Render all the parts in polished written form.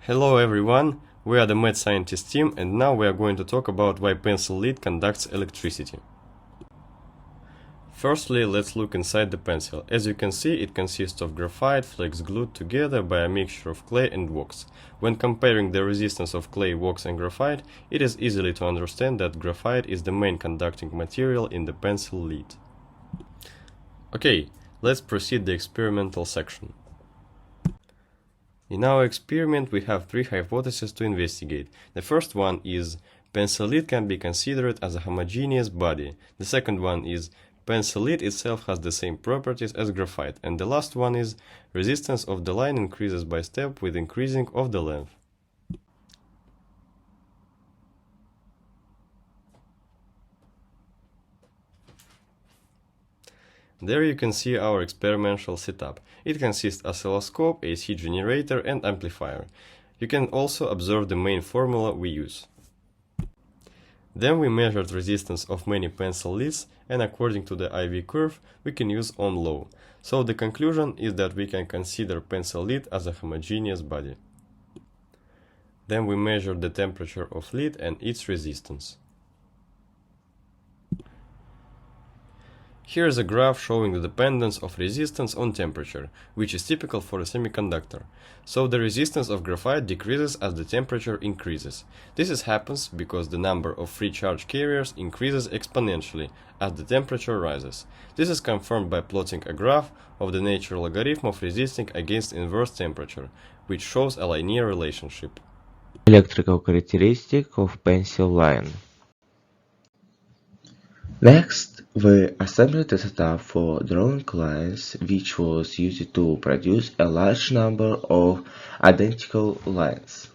Hello everyone, we are the Mad Scientist team and now we are going to talk about why pencil lead conducts electricity. Firstly, let's look inside the pencil. As you can see, it consists of graphite flakes glued together by a mixture of clay and wax. When comparing the resistance of clay, wax and graphite, it is easy to understand that graphite is the main conducting material in the pencil lead. Okay, let's proceed the experimental section. In our experiment, we have three hypotheses to investigate. The first one is pencil lead can be considered as a homogeneous body. The second one is pencil lead itself has the same properties as graphite. And the last one is resistance of the line increases by step with increasing of the length. There you can see our experimental setup. It consists of oscilloscope, AC generator and amplifier. You can also observe the main formula we use. Then we measured resistance of many pencil leads and according to the IV curve we can use Ohm law. So the conclusion is that we can consider pencil lead as a homogeneous body. Then we measured the temperature of lead and its resistance. Here is a graph showing the dependence of resistance on temperature, which is typical for a semiconductor. So the resistance of graphite decreases as the temperature increases. This happens because the number of free charge carriers increases exponentially as the temperature rises. This is confirmed by plotting a graph of the natural logarithm of resisting against inverse temperature, which shows a linear relationship. Electrical characteristic of pencil line. Next, we assembled a setup for drawing lines, which was used to produce a large number of identical lines.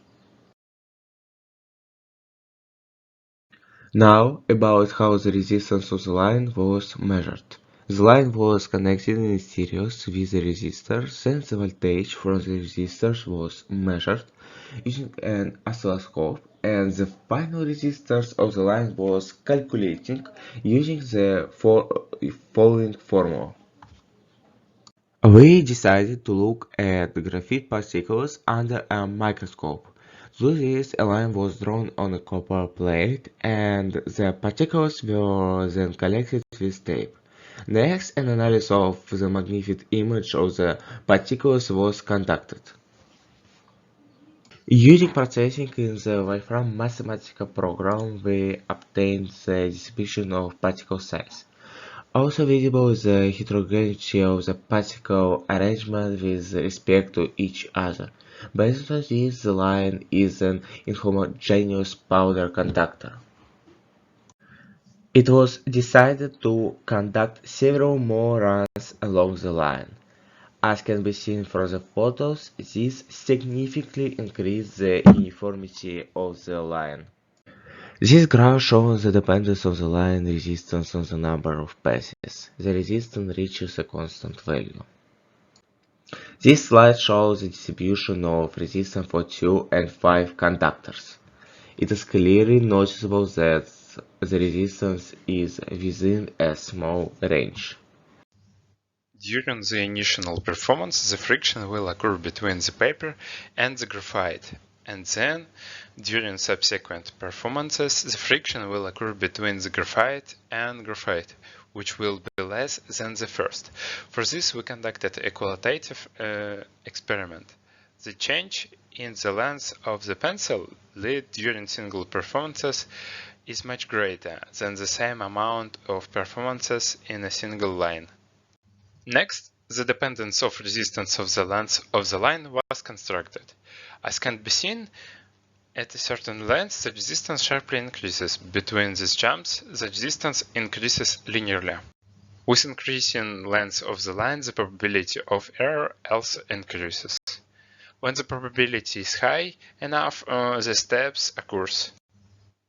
Now, about how the resistance of the line was measured. The line was connected in series with the resistor, then the voltage from the resistors was measured using an oscilloscope, and the final resistance of the line was calculated using the following formula. We decided to look at the graphite particles under a microscope. To do this, a line was drawn on a copper plate, and the particles were then collected with tape. Next, an analysis of the magnified image of the particles was conducted. Using processing in the Wolfram mathematical program, we obtained the distribution of particle size. Also visible is the heterogeneity of the particle arrangement with respect to each other. Based on this, the line is an inhomogeneous powder conductor. It was decided to conduct several more runs along the line. As can be seen from the photos, this significantly increased the uniformity of the line. This graph shows the dependence of the line resistance on the number of passes. The resistance reaches a constant value. This slide shows the distribution of resistance for 2 and 5 conductors. It is clearly noticeable that the resistance is within a small range. During the initial performance, the friction will occur between the paper and the graphite, and then, during subsequent performances, the friction will occur between the graphite and graphite, which will be less than the first. For this, we conducted a qualitative experiment. The change in the length of the pencil lead during single performances is much greater than the same amount of performances in a single line. Next, the dependence of resistance of the length of the line was constructed. As can be seen, at a certain length, the resistance sharply increases. Between these jumps, the resistance increases linearly. With increasing length of the line, the probability of error also increases. When the probability is high enough, the steps occurs.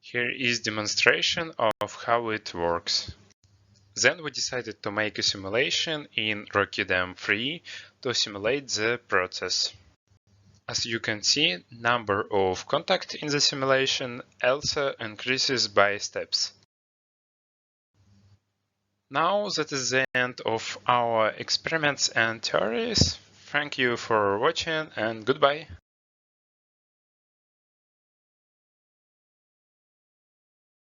Here is demonstration of how it works. Then we decided to make a simulation in RocketM3 to simulate the process. As you can see, number of contacts in the simulation also increases by steps. Now that is the end of our experiments and theories. Thank you for watching and goodbye.